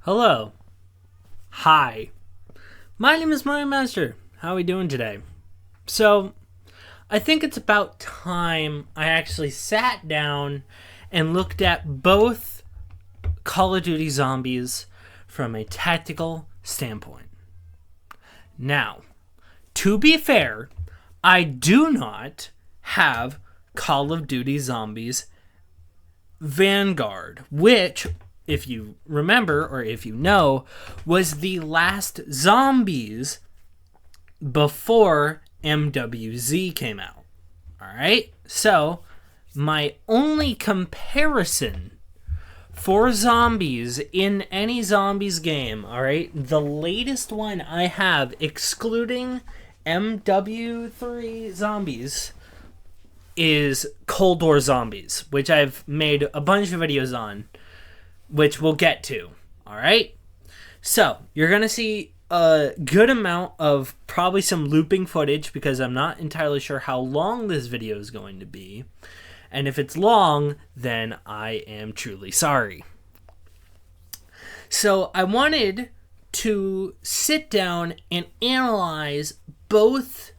Hello. Hi. My name is Mario Master. How are we doing today? So, I think it's about time I actually sat down and looked at both Call of Duty Zombies from a tactical standpoint. Now, to be fair, I do not have Call of Duty Zombies Vanguard, which, if you remember or if you know, was the last Zombies before MWZ came out. Alright? So, my only comparison for zombies in any zombies game, alright, the latest one I have, excluding MW3 Zombies, is Cold War Zombies, which I've made a bunch of videos on, which we'll get to. Alright? So, you're going to see a good amount of probably some looping footage because I'm not entirely sure how long this video is going to be. And if it's long, then I am truly sorry. So, I wanted to sit down and analyze both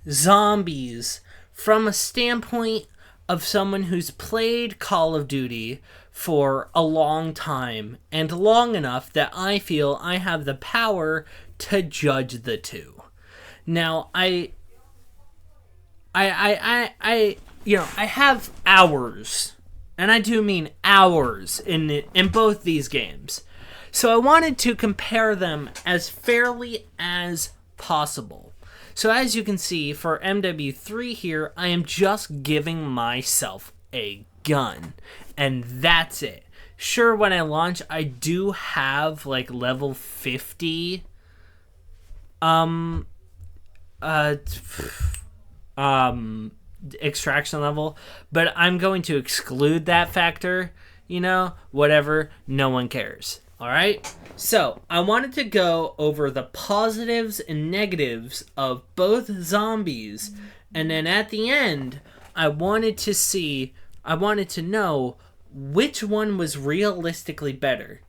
zombies from a standpoint of someone who's played Call of Duty for a long time and long enough that I feel I have the power to judge the two. Now, I have hours, and I do mean hours in both these games. So I wanted to compare them as fairly as possible. So as you can see, for MW3 here, I am just giving myself a gun. And that's it. Sure, when I launch, I do have, like, level 50... extraction level. But I'm going to exclude that factor. Whatever. No one cares. Alright? So, I wanted to go over the positives and negatives of both zombies, and then at the end, I wanted to know which one was realistically better.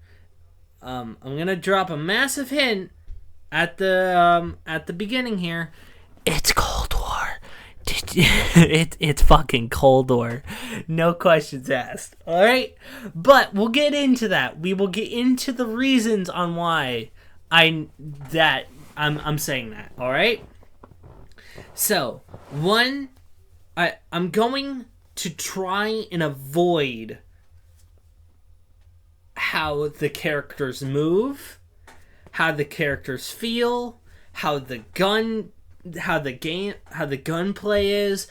I'm gonna drop a massive hint at the beginning here. It's Cold War. It's fucking Cold War. No questions asked. Alright? But we'll get into that. We will get into the reasons on why I'm saying that. Alright? So, I'm going to try and avoid how the characters move, how the characters feel, how the gunplay is,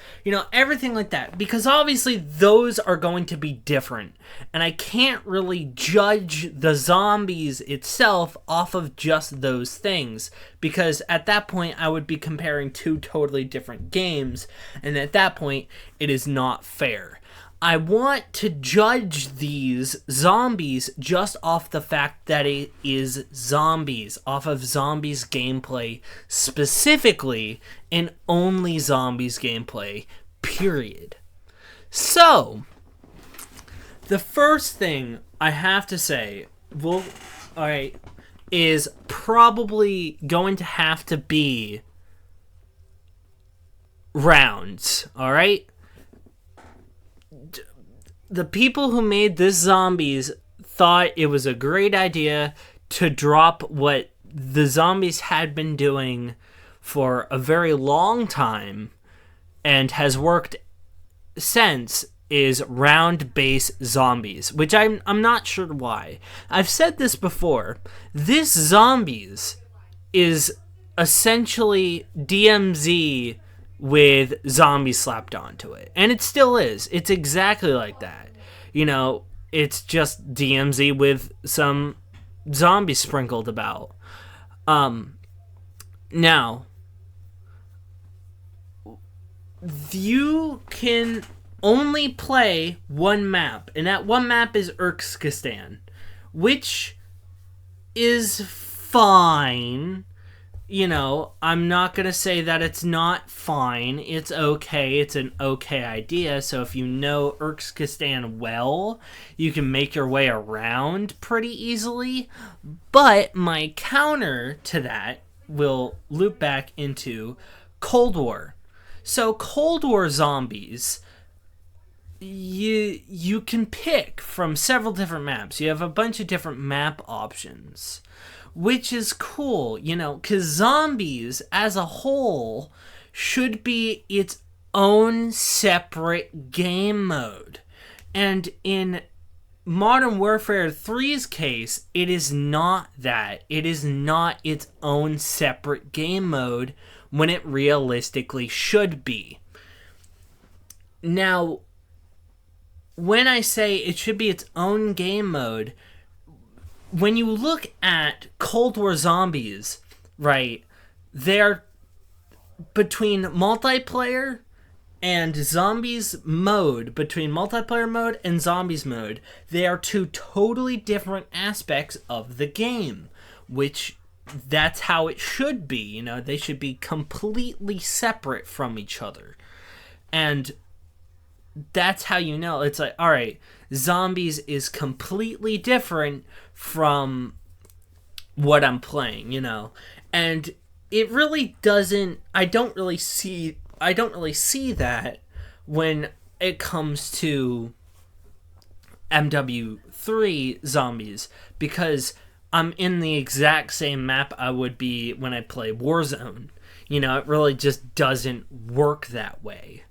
everything like that, because obviously those are going to be different, and I can't really judge the zombies itself off of just those things, because at that point I would be comparing two totally different games, and at that point it is not fair. I want to judge these zombies just off the fact that it is zombies, off of zombies gameplay specifically, and only zombies gameplay, period. So, the first thing I have to say, is probably going to have to be rounds, alright? The people who made this zombies thought it was a great idea to drop what the zombies had been doing for a very long time and has worked since, is round base zombies, which I'm not sure why. I've said this before. This zombies is essentially DMZ with zombies slapped onto it. And it still is. It's exactly like that. It's just DMZ with some zombies sprinkled about. Now, you can only play one map, and that one map is Urkskistan, which is fine. I'm not going to say that it's not fine. It's okay. It's an okay idea. So if you know Urkskistan well, you can make your way around pretty easily. But my counter to that will loop back into Cold War. So Cold War zombies, you can pick from several different maps. You have a bunch of different map options, which is cool, because zombies as a whole should be its own separate game mode. And in Modern Warfare 3's case, it is not that. It is not its own separate game mode when it realistically should be. Now, when I say it should be its own game mode, when you look at Cold War zombies, right, they're between multiplayer and zombies mode, between multiplayer mode and zombies mode, they are two totally different aspects of the game, which that's how it should be. They should be completely separate from each other. And that's how it's like, all right, zombies is completely different from what I'm playing, and it really doesn't. I don't really see that when it comes to MW3 zombies, because I'm in the exact same map I would be when I play Warzone. It really just doesn't work that way.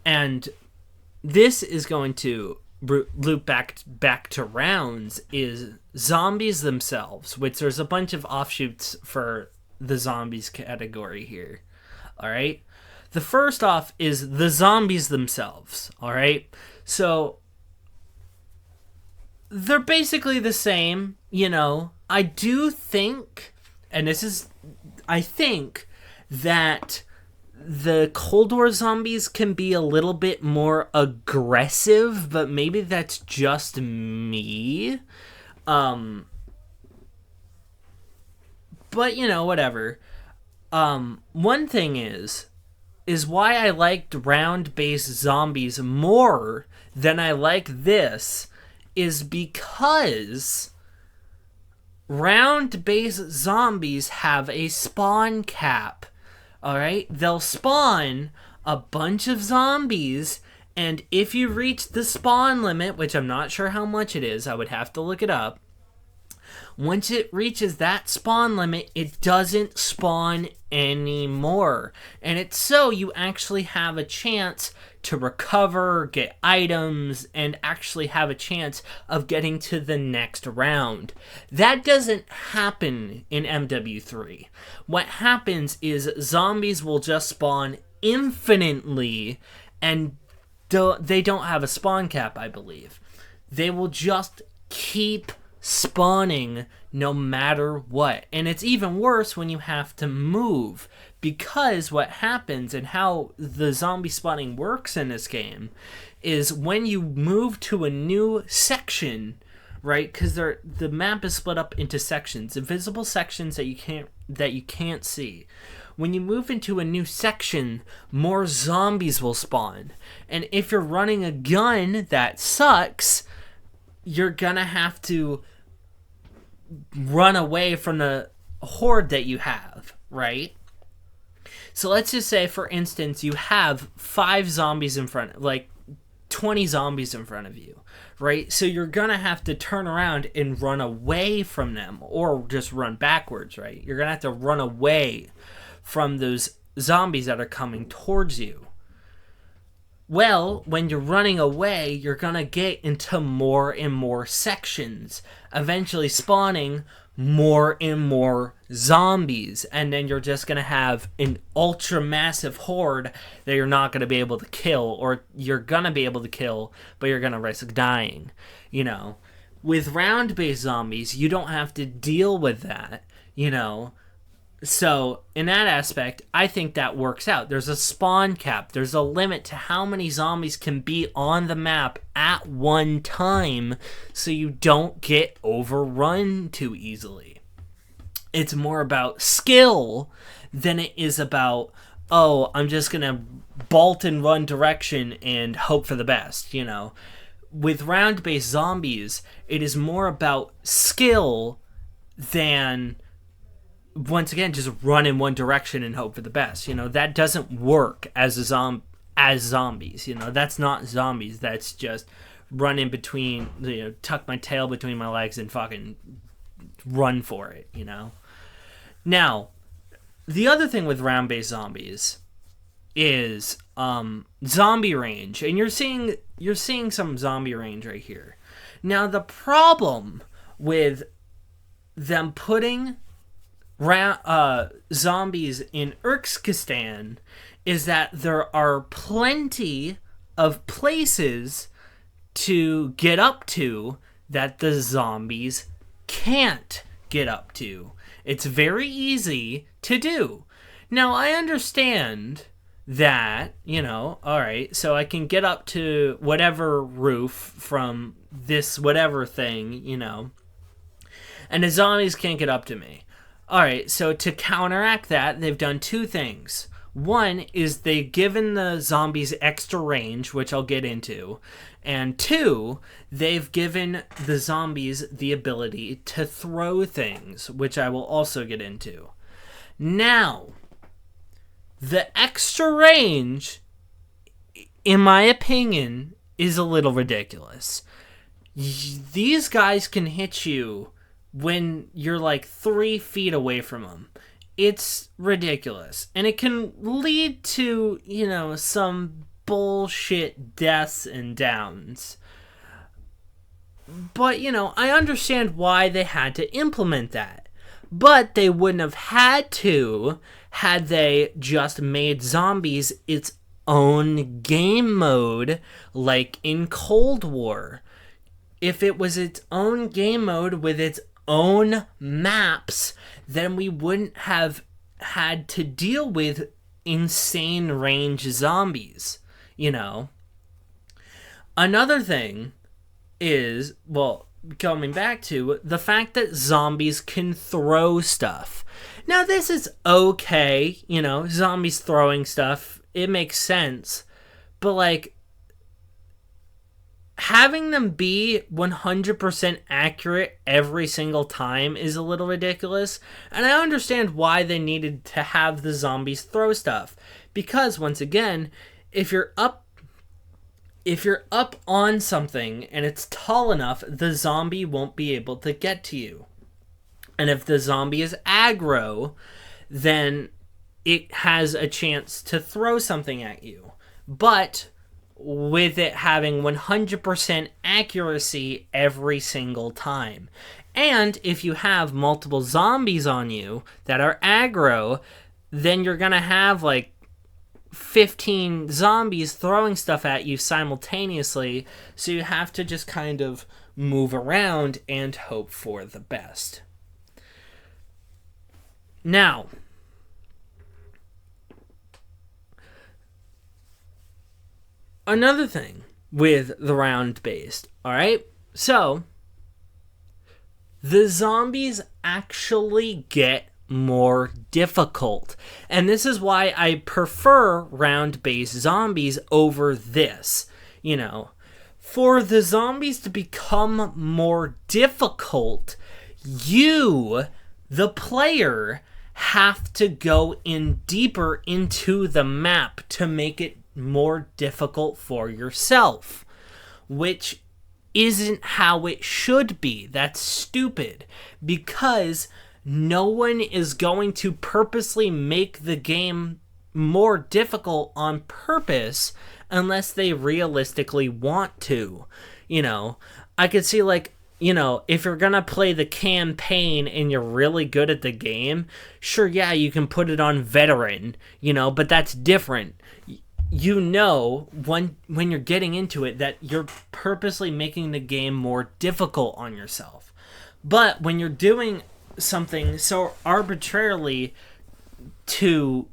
And this is going to loop back to rounds, is zombies themselves, which there's a bunch of offshoots for the zombies category here. All right. The first off is the zombies themselves. All right. So they're basically the same. I do think, and I think that the Cold War zombies can be a little bit more aggressive, but maybe that's just me. But whatever. One thing is why I liked round-based zombies more than I like this is because round-based zombies have a spawn cap. Alright? They'll spawn a bunch of zombies, and if you reach the spawn limit, which I'm not sure how much it is, I would have to look it up. Once it reaches that spawn limit, it doesn't spawn anymore. And it's so you actually have a chance to recover, get items, and actually have a chance of getting to the next round. That doesn't happen in MW3. What happens is zombies will just spawn infinitely, and they don't have a spawn cap, I believe. They will just keep spawning no matter what. And it's even worse when you have to move, because what happens and how the zombie spawning works in this game is when you move to a new section, right? Because the map is split up into sections, invisible sections that you can't see. When you move into a new section, more zombies will spawn. And if you're running a gun that sucks, you're gonna have to run away from the horde that you have, right? So let's just say, for instance, you have 5 zombies in front, like 20 zombies in front of you, right? So you're gonna have to turn around and run away from them, or just run backwards, right? You're gonna have to run away from those zombies that are coming towards you. Well, when you're running away, you're gonna get into more and more sections, eventually spawning more and more zombies, and then you're just gonna have an ultra massive horde that you're not gonna be able to kill, or you're gonna be able to kill, but you're gonna risk dying. With round-based zombies, you don't have to deal with that, So, in that aspect, I think that works out. There's a spawn cap. There's a limit to how many zombies can be on the map at one time, so you don't get overrun too easily. It's more about skill than it is about, oh, I'm just going to bolt in one direction and hope for the best, you know. With round-based zombies, it is more about skill than, once again, just run in one direction and hope for the best. You know, that doesn't work as zombies. You know, that's not zombies. That's just run in between, you know, tuck my tail between my legs and fucking run for it, you know. Now, the other thing with round-based zombies is zombie range, and you're seeing some zombie range right here. Now, the problem with them putting zombies in Urkskistan is that there are plenty of places to get up to that the zombies can't get up to. It's very easy to do. Now, I understand that, you know, alright, so I can get up to whatever roof from this whatever thing, you know, and the zombies can't get up to me. Alright, so to counteract that, they've done two things. One is they've given the zombies extra range, which I'll get into. And two, they've given the zombies the ability to throw things, which I will also get into. Now, the extra range, in my opinion, is a little ridiculous. These guys can hit you when you're like 3 feet away from them. It's ridiculous. And it can lead to, you know, some bullshit deaths and downs. But, you know, I understand why they had to implement that. But they wouldn't have had to had they just made zombies its own game mode, like in Cold War. If it was its own game mode with its own maps, then we wouldn't have had to deal with insane range zombies, you know. Another thing is, well, coming back to the fact that zombies can throw stuff. Now, this is okay, you know, zombies throwing stuff, it makes sense, but like, having them be 100% accurate every single time is a little ridiculous, and I understand why they needed to have the zombies throw stuff, because once again, if you're up on something and it's tall enough, the zombie won't be able to get to you. And if the zombie is aggro, then it has a chance to throw something at you. But with it having 100% accuracy every single time. And if you have multiple zombies on you that are aggro, then you're going to have like 15 zombies throwing stuff at you simultaneously, so you have to just kind of move around and hope for the best. Now, another thing with the round-based, alright? So, the zombies actually get more difficult. And this is why I prefer round-based zombies over this. You know, for the zombies to become more difficult, you, the player, have to go in deeper into the map to make it more difficult for yourself, which isn't how it should be. That's stupid, because no one is going to purposely make the game more difficult on purpose unless they realistically want to. You know, I could see, like, you know, if you're gonna play the campaign and you're really good at the game, sure, yeah, you can put it on veteran, you know, but that's different. You know, when you're getting into it, that you're purposely making the game more difficult on yourself. But when you're doing something so arbitrarily to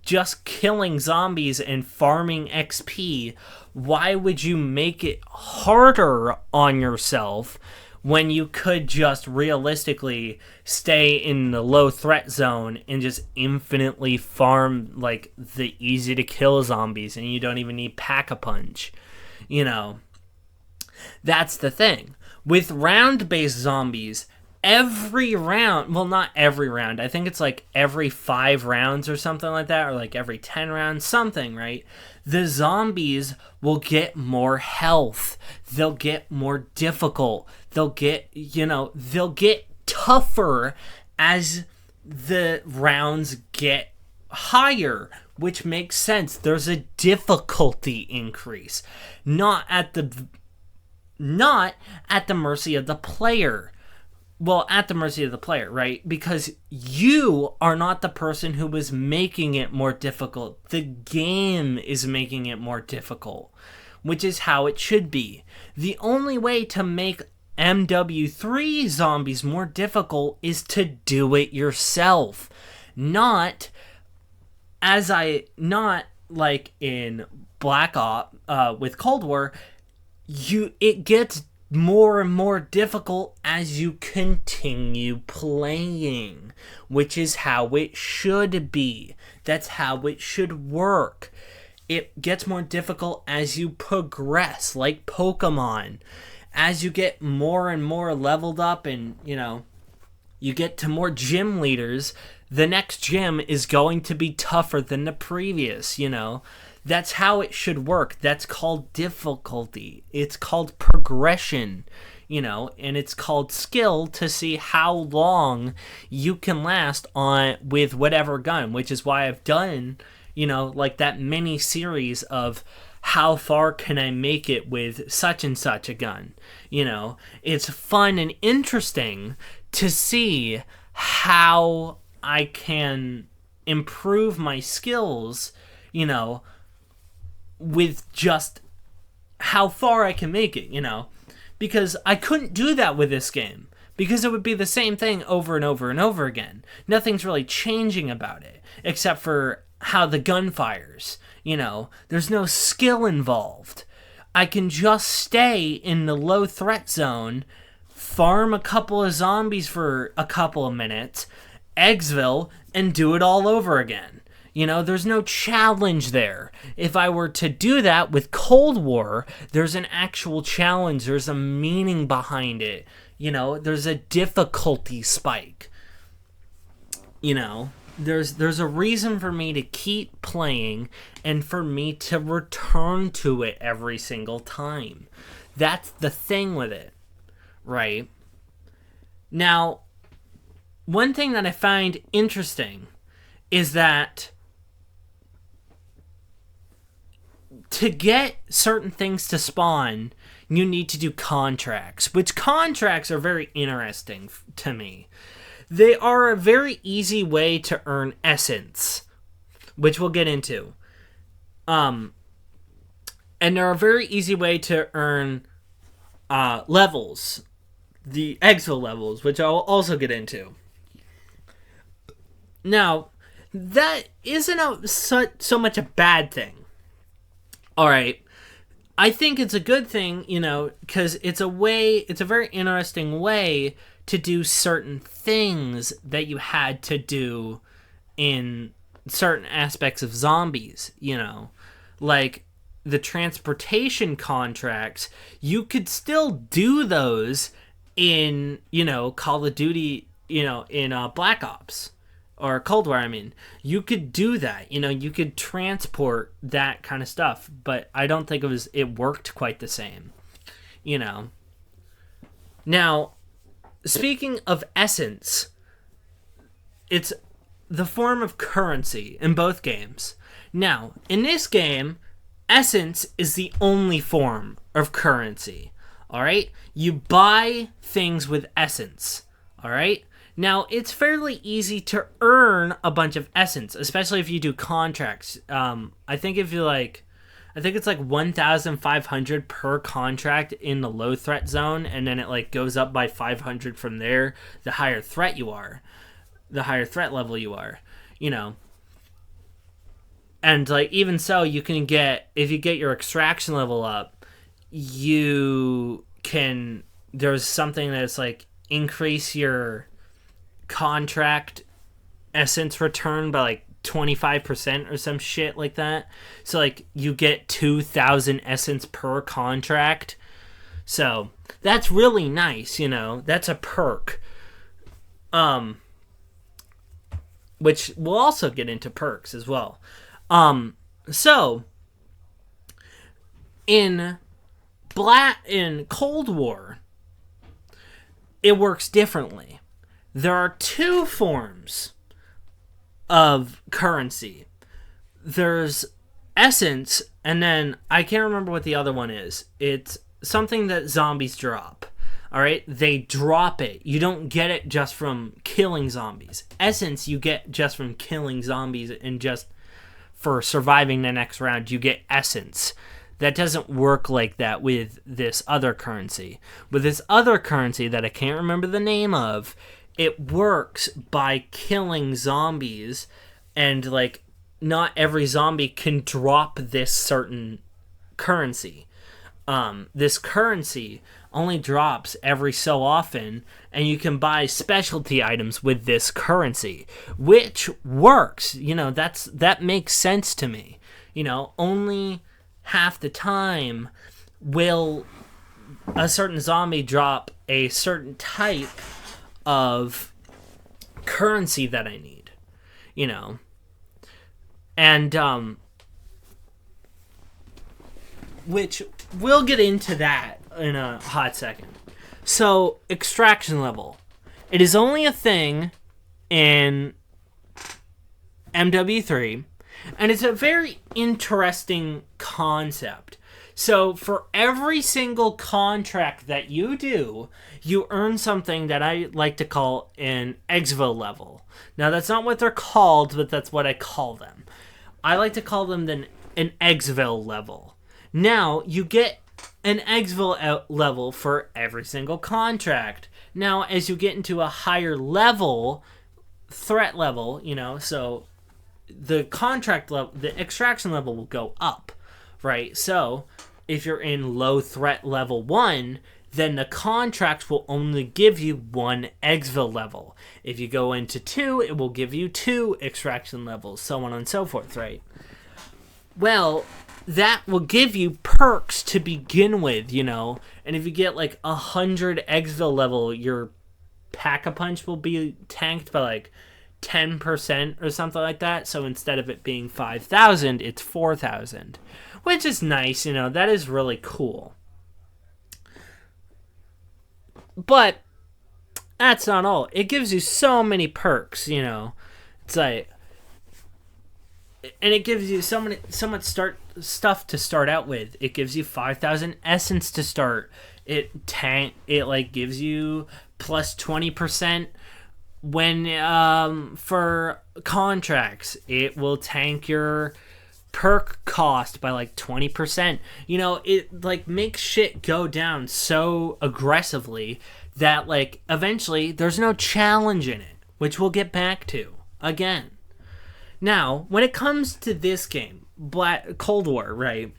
just killing zombies and farming XP, why would you make it harder on yourself when you could just realistically stay in the low threat zone and just infinitely farm like the easy to kill zombies, and you don't even need Pack-a-Punch. That's the thing. With round-based zombies, every round, well, not every round, I think it's like every 5 rounds or something like that, or like every 10 rounds, something, right? The zombies will get more health. They'll get more difficult. They'll get tougher as the rounds get higher, which makes sense. There's a difficulty increase, not at the mercy of the player. Well, at the mercy of the player, right? Because you are not the person who is making it more difficult. The game is making it more difficult, which is how it should be. The only way to make MW3 zombies more difficult is to do it yourself. Not like in Black Ops with Cold War, it gets more and more difficult as you continue playing, which is how it should be. That's how it should work. It gets more difficult as you progress, like Pokemon. As you get more and more leveled up and, you get to more gym leaders, the next gym is going to be tougher than the previous, That's how it should work. That's called difficulty. It's called progression, and it's called skill to see how long you can last with whatever gun, which is why I've done, like that mini series of how far can I make it with such and such a gun. It's fun and interesting to see how I can improve my skills, with just how far I can make it, because I couldn't do that with this game, because it would be the same thing over and over and over again. Nothing's really changing about it, except for how the gun fires, there's no skill involved. I can just stay in the low threat zone, farm a couple of zombies for a couple of minutes, exfil, and do it all over again. There's no challenge there. If I were to do that with Cold War, there's an actual challenge. There's a meaning behind it. There's a difficulty spike. There's a reason for me to keep playing and for me to return to it every single time. That's the thing with it, right? Now, one thing that I find interesting is that to get certain things to spawn, you need to do contracts, which contracts are very interesting to me. They are a very easy way to earn essence, which we'll get into. And they're a very easy way to earn levels, the exfil levels, which I'll also get into. Now, that isn't so much a bad thing. All right, I think it's a good thing, because it's a very interesting way to do certain things that you had to do in certain aspects of zombies, like the transportation contracts. You could still do those in, Call of Duty, in Black Ops. Or Cold War, You could do that. You could transport that kind of stuff. But I don't think it worked quite the same. Now, speaking of essence, it's the form of currency in both games. Now, in this game, essence is the only form of currency. Alright? You buy things with essence. Alright? Now, it's fairly easy to earn a bunch of essence, especially if you do contracts. I think it's like 1,500 per contract in the low threat zone, and then it goes up by 500 from there. The higher threat you are, the higher threat level you are, And even so, you can get, if you get your extraction level up, you can there's something that's like increase your contract essence return by like 25% or some shit like that. So like you get 2,000 essence per contract. So that's really nice, you know. That's a perk. Which we'll also get into perks as well. So in Cold War, it works differently. There are two forms of currency. There's essence, and then I can't remember what the other one is. It's something that zombies drop. All right, they drop it. You don't get it just from killing zombies. Essence you get just from killing zombies, and just for surviving the next round you get essence. That doesn't work like that with this other currency. With this other currency that I can't remember the name of, it works by killing zombies, and like not every zombie can drop this certain currency. This currency only drops every so often, and you can buy specialty items with this currency, which works. You know, that makes sense to me. You know, only half the time will a certain zombie drop a certain type of currency that I need, you know. And which we'll get into that in a hot second. So, extraction level. It is only a thing in MW3, and it's a very interesting concept. So, for every single contract that you do, you earn something that I like to call an exvo level. Now, that's not what they're called, but that's what I call them. I like to call them an exvo level. Now, you get an exvo level for every single contract. Now, as you get into a higher level, threat level, you know, so the contract level, the extraction level will go up, right? So, if you're in low threat level 1, then the contract will only give you 1 exvo level. If you go into 2, it will give you 2 extraction levels, so on and so forth, right? Well, that will give you perks to begin with, you know, and if you get like 100 exvo level, your Pack-a-Punch will be tanked by like 10% or something like that. So instead of it being 5,000, it's 4,000, which is nice, you know, that is really cool. But that's not all. It gives you so many perks, you know. It's like, and it gives you so much stuff to start out with. It gives you 5,000 essence to start. It like gives you plus 20% when for contracts. It will tank your perk cost by like 20%. You know, it like makes shit go down so aggressively that like eventually there's no challenge in it, which we'll get back to again. Now, when it comes to this game, Cold War, right?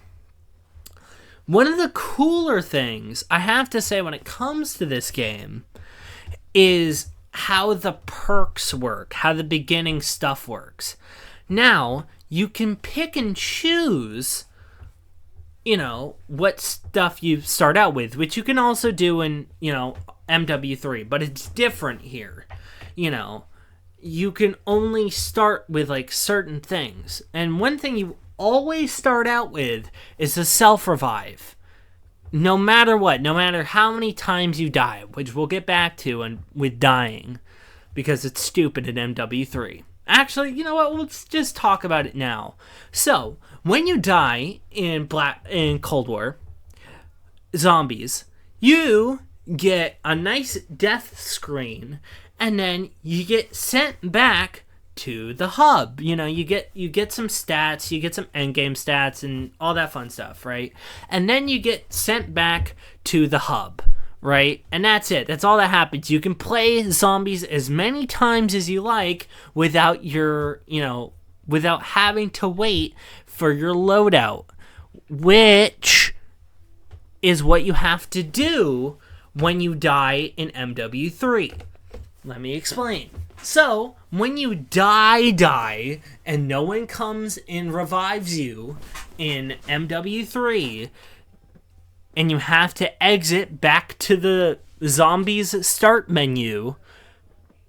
One of the cooler things I have to say when it comes to this game is how the perks work, how the beginning stuff works. Now, you can pick and choose, you know, what stuff you start out with, which you can also do in, you know, MW3, but it's different here, you know. You can only start with like certain things. And one thing you always start out with is a self-revive. No matter what, no matter how many times you die, which we'll get back to and with dying, because it's stupid in MW3. Actually, you know what? Let's just talk about it now. So, when you die in Cold War, zombies, you get a nice death screen, and then you get sent back to the hub. You know, you get some stats, you get some endgame stats and all that fun stuff, right? And then you get sent back to the hub, right? And that's it. That's all that happens. You can play zombies as many times as you like without without having to wait for your loadout, which is what you have to do when you die in MW3. Let me explain. So, when you die, and no one comes and revives you in MW3, and you have to exit back to the zombies start menu,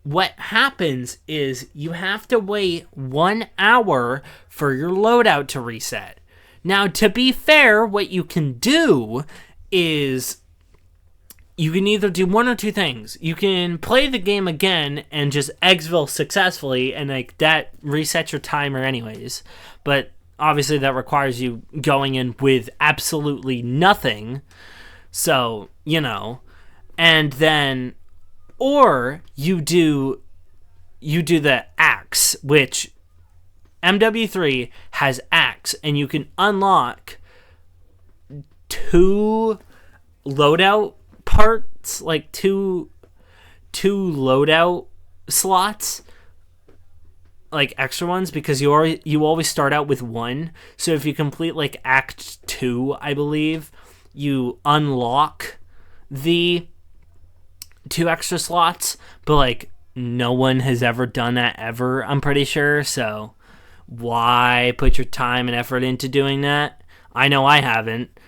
what happens is you have to wait 1 hour for your loadout to reset. Now, to be fair, what you can do is you can either do one or two things. You can play the game again and just exfil successfully, and like that resets your timer anyways. But obviously that requires you going in with absolutely nothing. So, you know, and then, or you do the axe, which MW3 has axe, and you can unlock 2 loadout parts, like two loadout slots, like extra ones, because you always start out with 1. So if you complete like Act 2, I believe, you unlock the 2 extra slots, but like no one has ever done that ever, I'm pretty sure. So why put your time and effort into doing that? I know I haven't,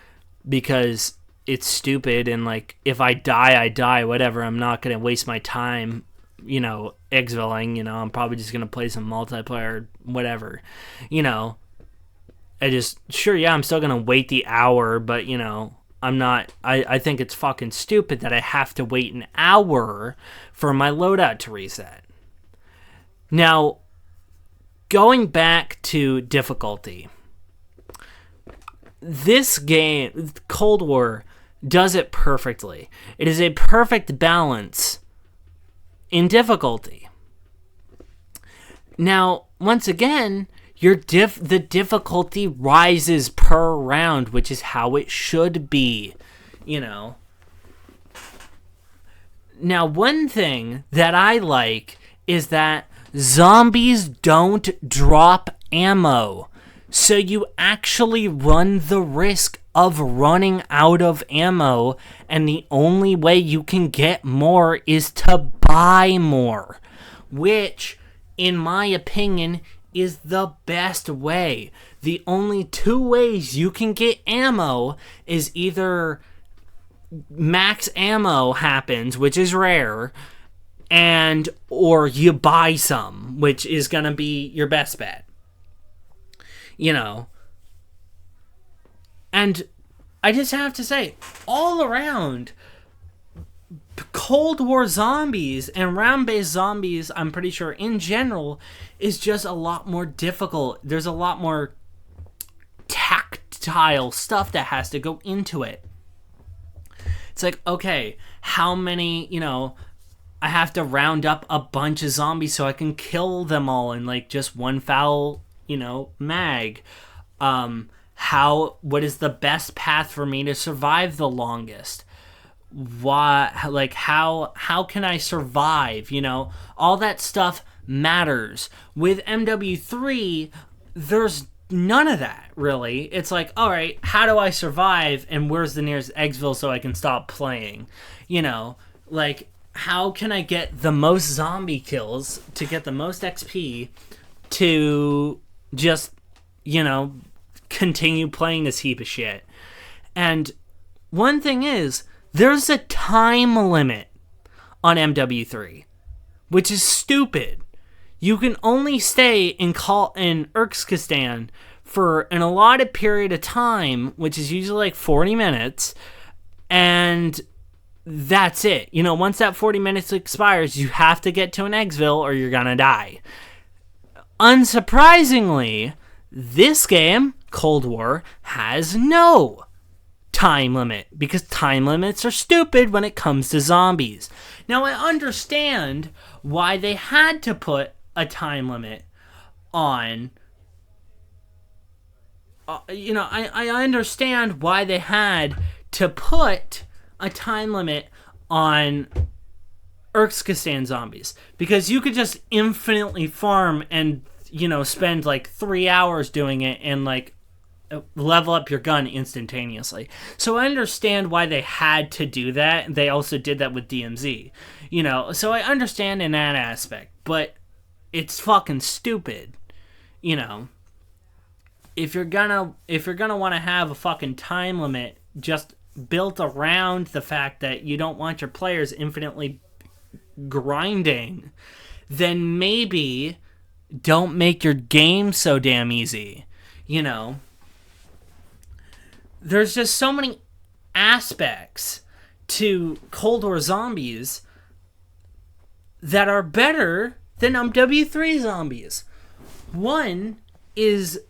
because it's stupid, and like if I die, whatever. I'm not gonna waste my time, you know, exfilling. You know, I'm probably just gonna play some multiplayer, whatever. You know, I'm still gonna wait the hour, but you know, I'm not. I think it's fucking stupid that I have to wait an hour for my loadout to reset. Now, going back to difficulty, this game, Cold War, does it perfectly. It is a perfect balance in difficulty. Now, once again, the difficulty rises per round, which is how it should be, you know. Now, one thing that I like is that zombies don't drop ammo. So you actually run the risk of running out of ammo, and the only way you can get more is to buy more, which, in my opinion, is the best way. The only 2 ways you can get ammo is either max ammo happens, which is rare, and or you buy some, which is gonna be your best bet. You know, and I just have to say, all around, Cold War zombies and round-based zombies, I'm pretty sure, in general, is just a lot more difficult. There's a lot more tactile stuff that has to go into it. It's like, okay, how many, you know, I have to round up a bunch of zombies so I can kill them all in, like, just one foul, you know, mag. What is the best path for me to survive the longest? How can I survive? You know, all that stuff matters. With MW3, there's none of that, really. It's like, all right, how do I survive, and where's the nearest exfil so I can stop playing? You know, like, how can I get the most zombie kills to get the most XP to just, you know, continue playing this heap of shit? And one thing is, there's a time limit on MW3, which is stupid. You can only stay in Urkskistan for an allotted period of time, which is usually like 40 minutes, and that's it. You know, once that 40 minutes expires, you have to get to an exfil or you're gonna die. Unsurprisingly, this game, Cold War, has no time limit, because time limits are stupid when it comes to zombies. Now, I understand why they had to put a time limit on, I understand why they had to put a time limit on Urkskistan zombies, because you could just infinitely farm and, you know, spend like 3 hours doing it and like level up your gun instantaneously. So I understand why they had to do that. They also did that with DMZ, so I understand in that aspect, but it's fucking stupid, if you're gonna want to have a fucking time limit just built around the fact that you don't want your players infinitely grinding, then maybe don't make your game so damn easy. There's just so many aspects to Cold War Zombies that are better than MW3 Zombies. One is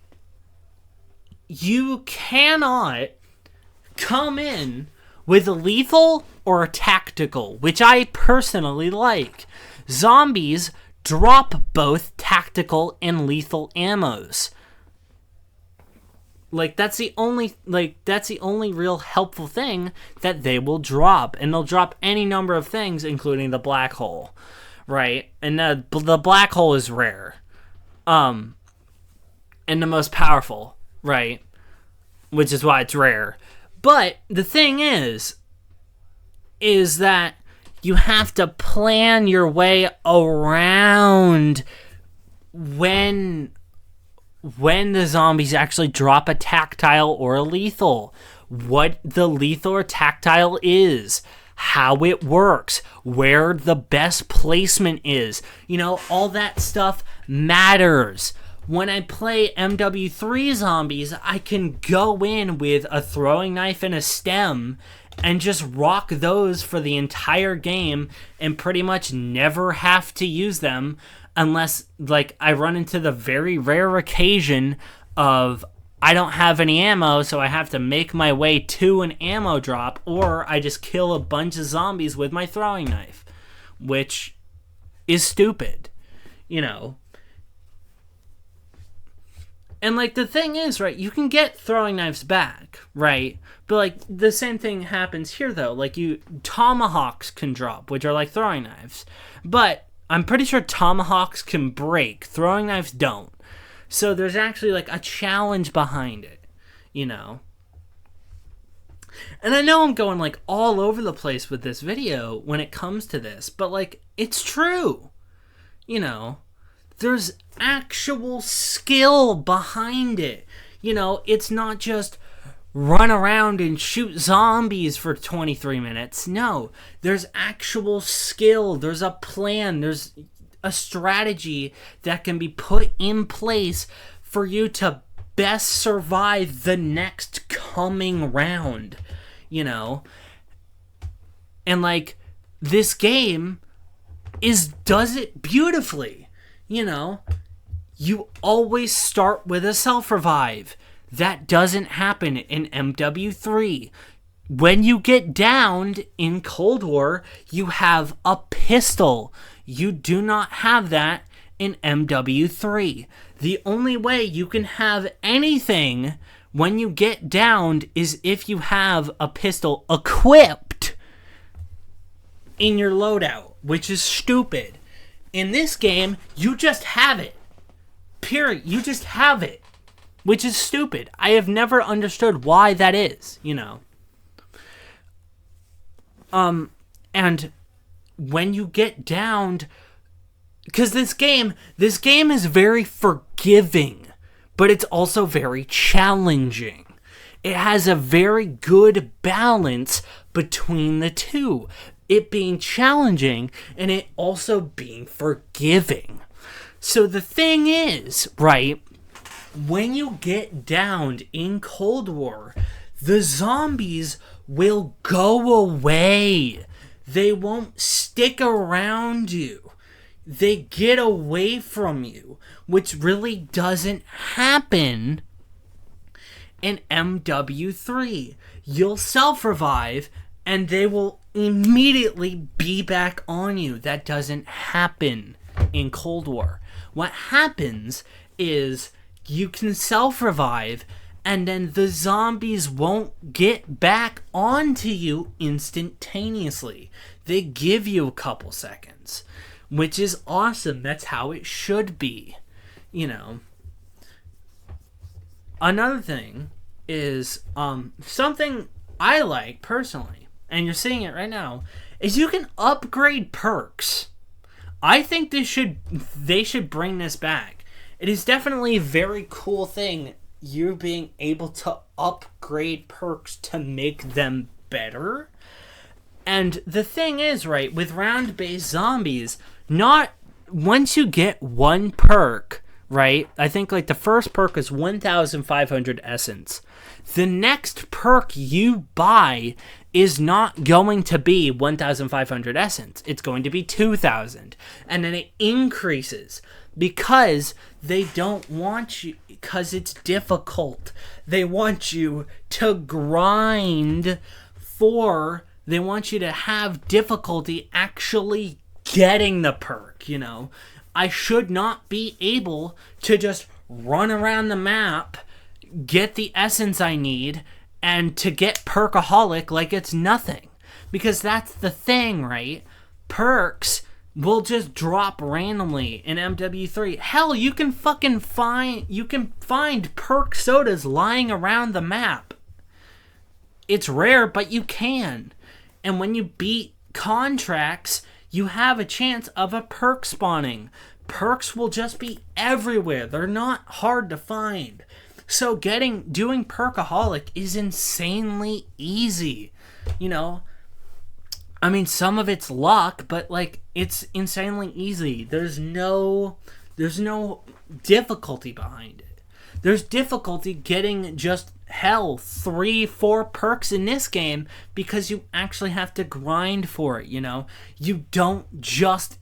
you cannot come in with a lethal or a tactical, which I personally like. Zombies drop both tactical and lethal ammos. That's the only real helpful thing that they will drop, and they'll drop any number of things, including the black hole, right? And the black hole is rare, and the most powerful, right? Which is why it's rare. But the thing is that you have to plan your way around when the zombies actually drop a tactile or a lethal, what the lethal or tactile is, how it works, where the best placement is. All that stuff matters. When I play MW3 Zombies, I can go in with a throwing knife and a stem and just rock those for the entire game and pretty much never have to use them unless, I run into the very rare occasion of I don't have any ammo, so I have to make my way to an ammo drop, or I just kill a bunch of zombies with my throwing knife, which is stupid, And, the thing is, right, you can get throwing knives back, right? But, the same thing happens here, though. Tomahawks can drop, which are throwing knives. But I'm pretty sure tomahawks can break. Throwing knives don't. So there's actually, a challenge behind it, And I know I'm going, all over the place with this video when it comes to this. But, it's true. There's actual skill behind it. It's not just run around and shoot zombies for 23 minutes. No, there's actual skill. There's a plan. There's a strategy that can be put in place for you to best survive the next coming round, And, this game does it beautifully. You always start with a self-revive. That doesn't happen in MW3. When you get downed in Cold War, you have a pistol. You do not have that in MW3. The only way you can have anything when you get downed is if you have a pistol equipped in your loadout, which is stupid. In this game, you just have it. Period. You just have it. Which is stupid. I have never understood why that is, And when you get downed, because this game is very forgiving, but it's also very challenging. It has a very good balance between the two. It being challenging and it also being forgiving. So the thing is, right, when you get downed in Cold War, the zombies will go away. They won't stick around you. They get away from you, which really doesn't happen in MW3. You'll self-revive and they will immediately be back on you. That doesn't happen in Cold War. What happens is you can self-revive and then the zombies won't get back onto you instantaneously. They give you a couple seconds, which is awesome. That's how it should be, another thing is something I like personally, and you're seeing it right now, is you can upgrade perks. I think they should bring this back. It is definitely a very cool thing, you being able to upgrade perks to make them better. And the thing is, right, with round-based zombies, not once you get one perk, right? I think like the first perk is 1,500 essence. The next perk you buy is not going to be 1,500 essence. It's going to be 2,000. And then it increases because they don't want you, because it's difficult. They want you to grind they want you to have difficulty actually getting the perk, you know. I should not be able to just run around the map, get the essence I need, and to get Perkaholic like it's nothing. Because that's the thing, right? Perks will just drop randomly in MW3. Hell, you can find perk sodas lying around the map. It's rare, but you can. And when you beat contracts, you have a chance of a perk spawning. Perks will just be everywhere. They're not hard to find. So doing Perkaholic is insanely easy. You know, I mean, some of it's luck, but like it's insanely easy. There's no difficulty behind it. There's difficulty getting just 3-4 perks in this game because you actually have to grind for it, you know? You don't just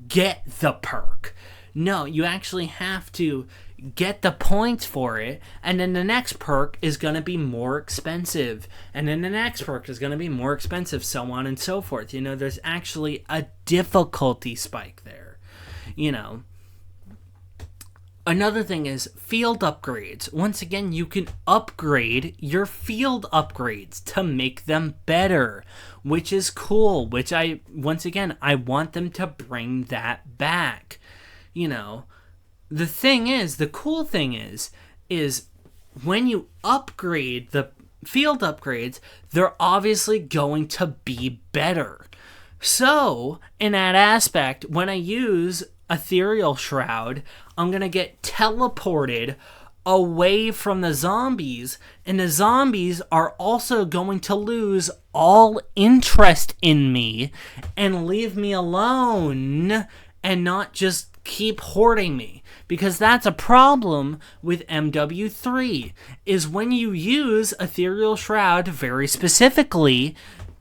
get the perk. No, you actually have to get the points for it, and then the next perk is going to be more expensive, and then the next perk is going to be more expensive, so on and so forth. You know, there's actually a difficulty spike there, you know. Another thing is field upgrades. Once again, you can upgrade your field upgrades to make them better, which is cool, which I want them to bring that back. You know, the cool thing is when you upgrade the field upgrades, they're obviously going to be better. So, in that aspect, when I use Ethereal Shroud, I'm going to get teleported away from the zombies, and the zombies are also going to lose all interest in me and leave me alone and not just keep hoarding me. Because that's a problem with MW3, is when you use Ethereal Shroud very specifically,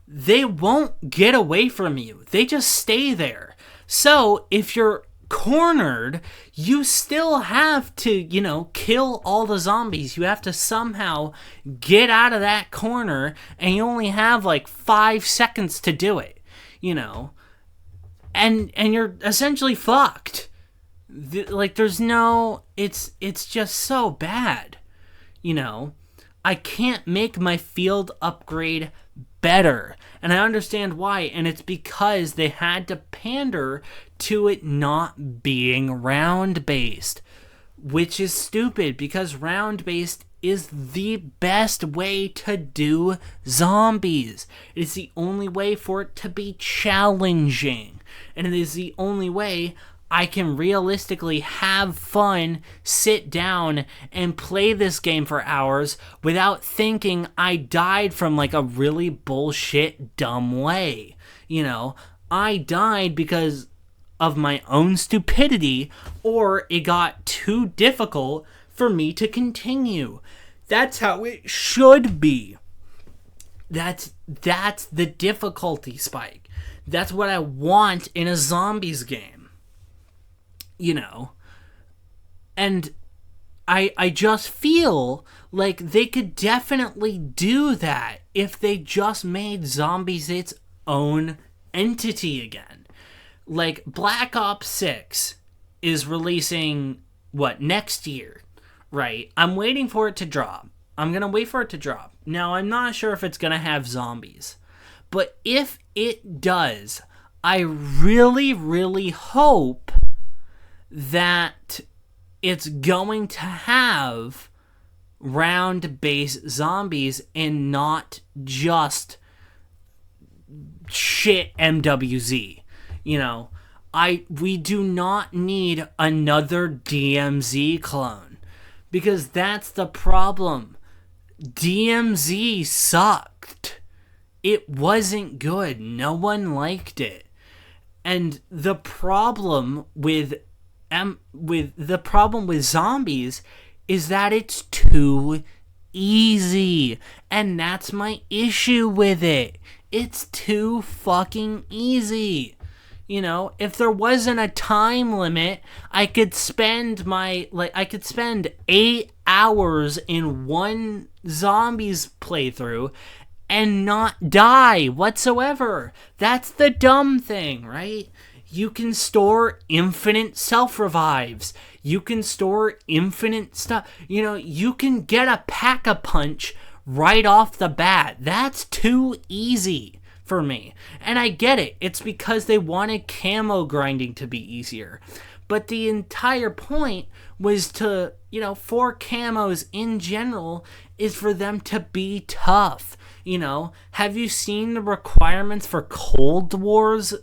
they won't get away from you. They just stay there. So if you're cornered, you still have to, you know, kill all the zombies. You have to somehow get out of that corner, and you only have like 5 seconds to do it, you know. And you're essentially fucked. There's no, it's just so bad, you know. I can't make my field upgrade better, and I understand why, and it's because they had to pander to it not being round based, which is stupid, because round based is the best way to do zombies. It's the only way for it to be challenging, and it is the only way I can realistically have fun, sit down, and play this game for hours without thinking I died from like a really bullshit, dumb way. You know, I died because of my own stupidity, or it got too difficult for me to continue. That's how it should be. That's the difficulty spike. That's what I want in a zombies game. You know, and I just feel like they could definitely do that if they just made zombies its own entity again. Like, Black Ops 6 is releasing, next year, right? I'm waiting for it to drop. I'm going to wait for it to drop. Now, I'm not sure if it's going to have zombies, but if it does, I really, really hope that it's going to have round-based zombies and not just shit MWZ. You know, we do not need another DMZ clone, because that's the problem. DMZ sucked. It wasn't good. No one liked it. And the problem with zombies is that it's too easy. And that's my issue with it. It's too fucking easy. You know, if there wasn't a time limit, I could spend 8 hours in one zombies playthrough and not die whatsoever. That's the dumb thing, right? You can store infinite self-revives. You can store infinite stuff. You know, you can get a pack-a-punch right off the bat. That's too easy for me. And I get it. It's because they wanted camo grinding to be easier. But the entire point was to, you know, for camos in general, is for them to be tough. You know, have you seen the requirements for Cold War's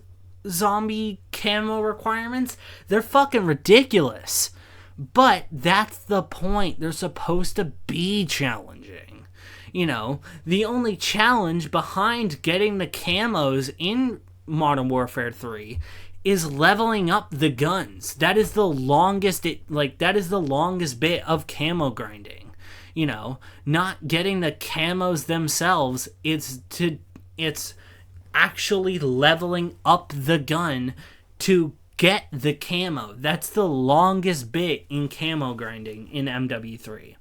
zombie camo requirements? They're fucking ridiculous. But that's the point. They're supposed to be challenging. You know, the only challenge behind getting the camos in Modern Warfare 3 is leveling up the guns. That is the longest bit of camo grinding. You know, not getting the camos themselves, it's actually leveling up the gun to get the camo. That's the longest bit in camo grinding in MW3.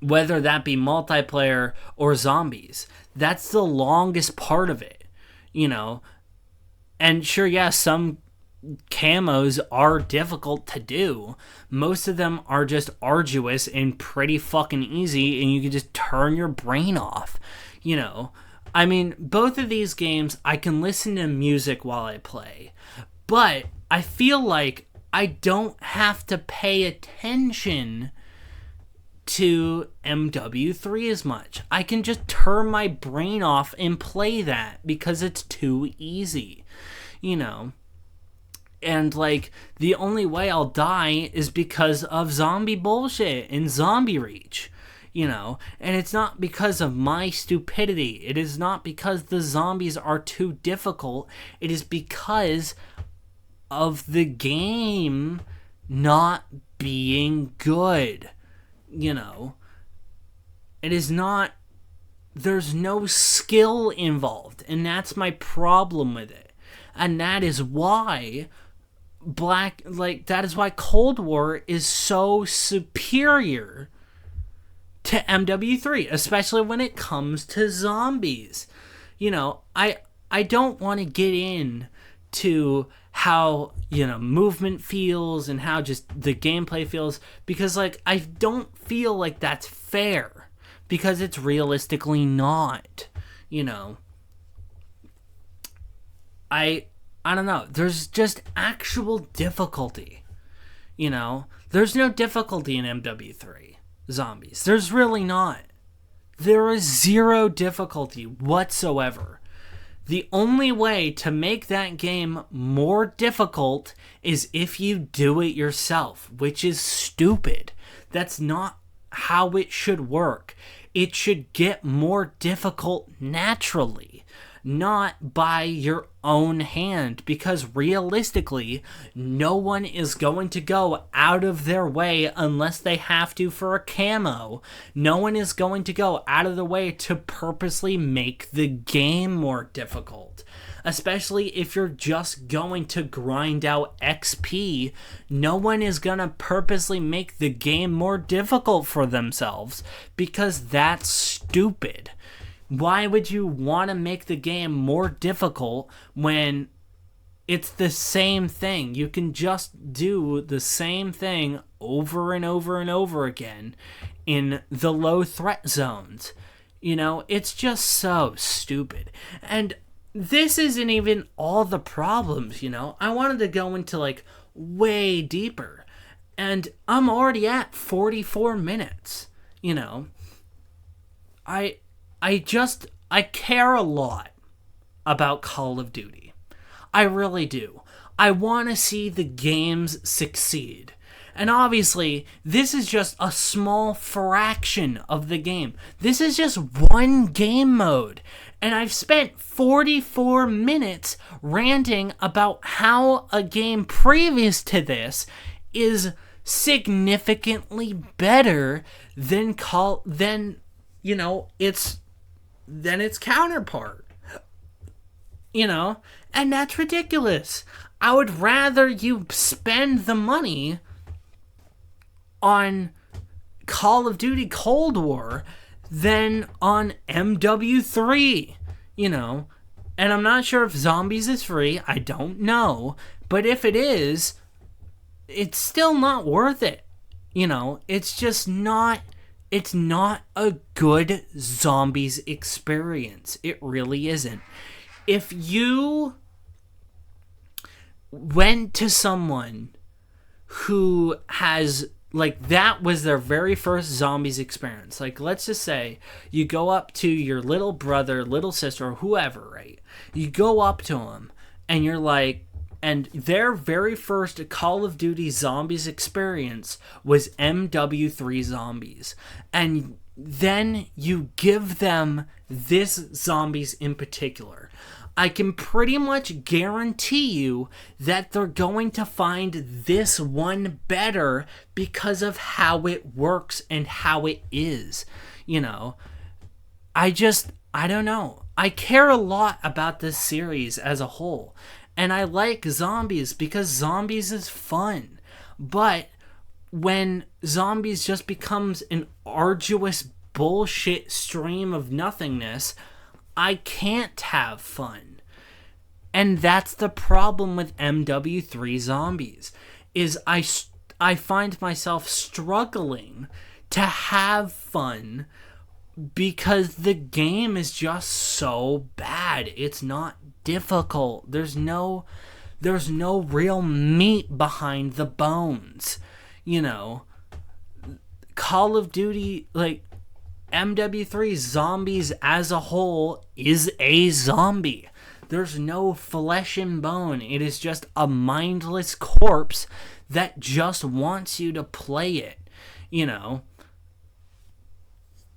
Whether that be multiplayer or zombies, that's the longest part of it, you know. And sure, yeah, some camos are difficult to do. Most of them are just arduous and pretty fucking easy, and you can just turn your brain off, you know. I mean, both of these games, I can listen to music while I play, but I feel like I don't have to pay attention to MW3 as much. I can just turn my brain off and play that because it's too easy, you know. And, like, the only way I'll die is because of zombie bullshit and zombie reach, you know. And it's not because of my stupidity. It is not because the zombies are too difficult. It is because of the game not being good, you know. It is not... There's no skill involved, and that's my problem with it. And that is why... that is why Cold War is so superior to MW3, especially when it comes to zombies. You know, I don't want to get into how, you know, movement feels and how just the gameplay feels, because, like, I don't feel like that's fair, because it's realistically not, you know. I don't know. There's just actual difficulty. You know? There's no difficulty in MW3 Zombies. There's really not. There is zero difficulty whatsoever. The only way to make that game more difficult is if you do it yourself, which is stupid. That's not how it should work. It should get more difficult naturally, not by your own hand, because realistically, no one is going to go out of their way unless they have to for a camo. No one is going to go out of the way to purposely make the game more difficult. Especially if you're just going to grind out XP, no one is going to purposely make the game more difficult for themselves, because that's stupid. Why would you want to make the game more difficult when it's the same thing? You can just do the same thing over and over and over again in the low threat zones. You know, it's just so stupid. And this isn't even all the problems, you know. I wanted to go into, like, way deeper. And I'm already at 44 minutes. You know, I care a lot about Call of Duty. I really do. I want to see the games succeed. And obviously, this is just a small fraction of the game. This is just one game mode. And I've spent 44 minutes ranting about how a game previous to this is significantly better than its counterpart. And that's ridiculous. I would rather you spend the money on Call of Duty Cold War than on MW3, And I'm not sure if Zombies is free. I don't know. But if it is, it's still not worth it. It's just not... It's not a good Zombies experience. It really isn't. If you went to someone who has, that was their very first Zombies experience. Let's just say you go up to your little brother, little sister, or whoever, right? You go up to them and you're like, and their very first Call of Duty Zombies experience was MW3 Zombies. And then you give them this Zombies in particular. I can pretty much guarantee you that they're going to find this one better because of how it works and how it is. I don't know. I care a lot about this series as a whole. And I like Zombies because Zombies is fun. But when Zombies just becomes an arduous bullshit stream of nothingness, I can't have fun. And that's the problem with MW3 Zombies, is I find myself struggling to have fun because the game is just so bad. It's not difficult. There's no real meat behind the bones. Call of Duty, MW3 Zombies as a whole is a zombie. There's no flesh and bone. It is just a mindless corpse that just wants you to play it,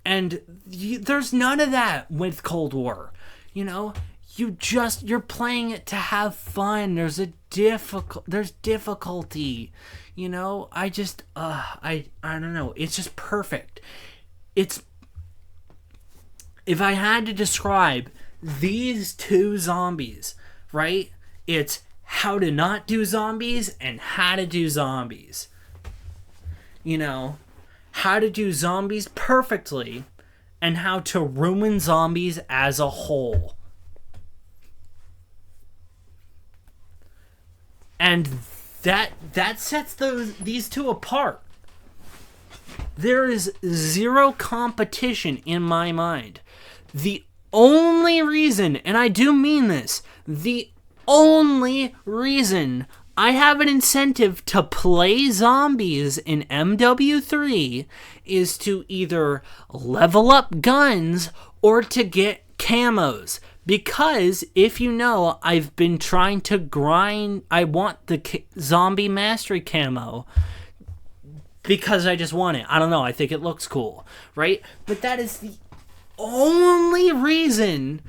And there's none of that with Cold War, You're playing it to have fun. There's difficulty, I don't know. It's just perfect. If I had to describe these two Zombies, right? It's how to not do zombies and how to do zombies. How to do zombies perfectly and how to ruin zombies as a whole. And that sets these two apart. There is zero competition in my mind. The only reason, and I do mean this, the only reason I have an incentive to play zombies in MW3 is to either level up guns or to get camos. Because, if you know, I've been trying to grind... I want the zombie mastery camo because I just want it. I don't know, I think it looks cool, right? But that is the only reason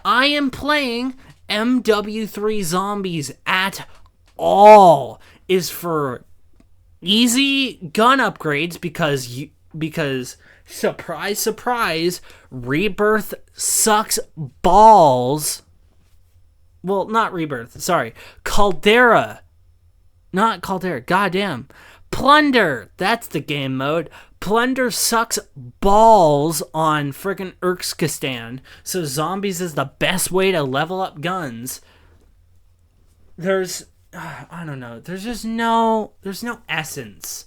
I am playing MW3 Zombies at all, is for easy gun upgrades because surprise, surprise, Rebirth sucks balls. Well, not Rebirth, sorry. Caldera. Not Caldera, goddamn. Plunder, that's the game mode. Plunder sucks balls on friggin' Urkskistan, so zombies is the best way to level up guns. There's no essence.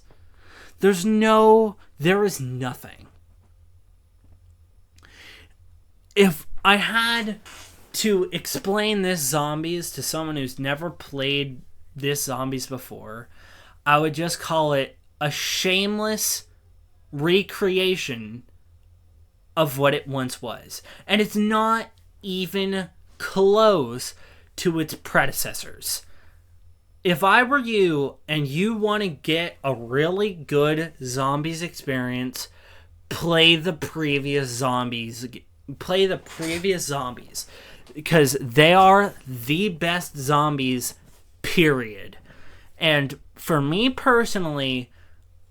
There is nothing. If I had to explain this Zombies to someone who's never played this Zombies before, I would just call it a shameless recreation of what it once was. And it's not even close to its predecessors. If I were you and you want to get a really good zombies experience, play the previous zombies. Play the previous zombies. Because they are the best zombies, period. And for me personally,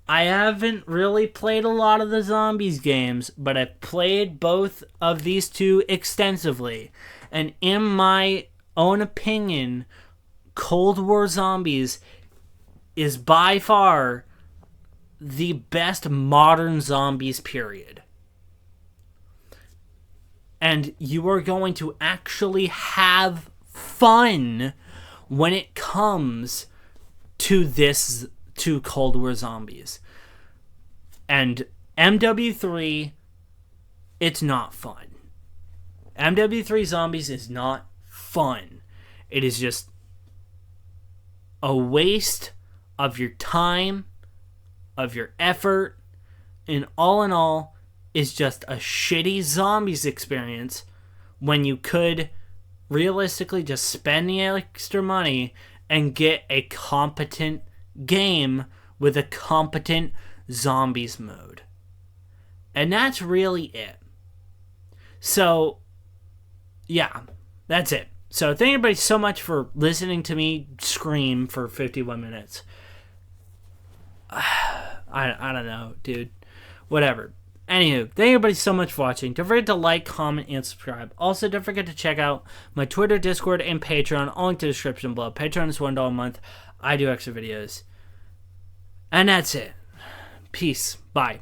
I haven't really played a lot of the zombies games, but I've played both of these two extensively. And in my own opinion, Cold War Zombies is by far the best modern zombies, period. And you are going to actually have fun when it comes to Cold War Zombies. And MW3, it's not fun. MW3 Zombies is not fun. It is just a waste of your time, of your effort, and all in all, is just a shitty zombies experience when you could realistically just spend the extra money and get a competent game with a competent zombies mode. And that's really it. So, yeah, that's it. So thank everybody so much for listening to me scream for 51 minutes. I don't know, dude. Whatever. Anywho, thank everybody so much for watching. Don't forget to like, comment, and subscribe. Also, don't forget to check out my Twitter, Discord, and Patreon. All link to the description below. Patreon is $1 a month. I do extra videos. And that's it. Peace. Bye.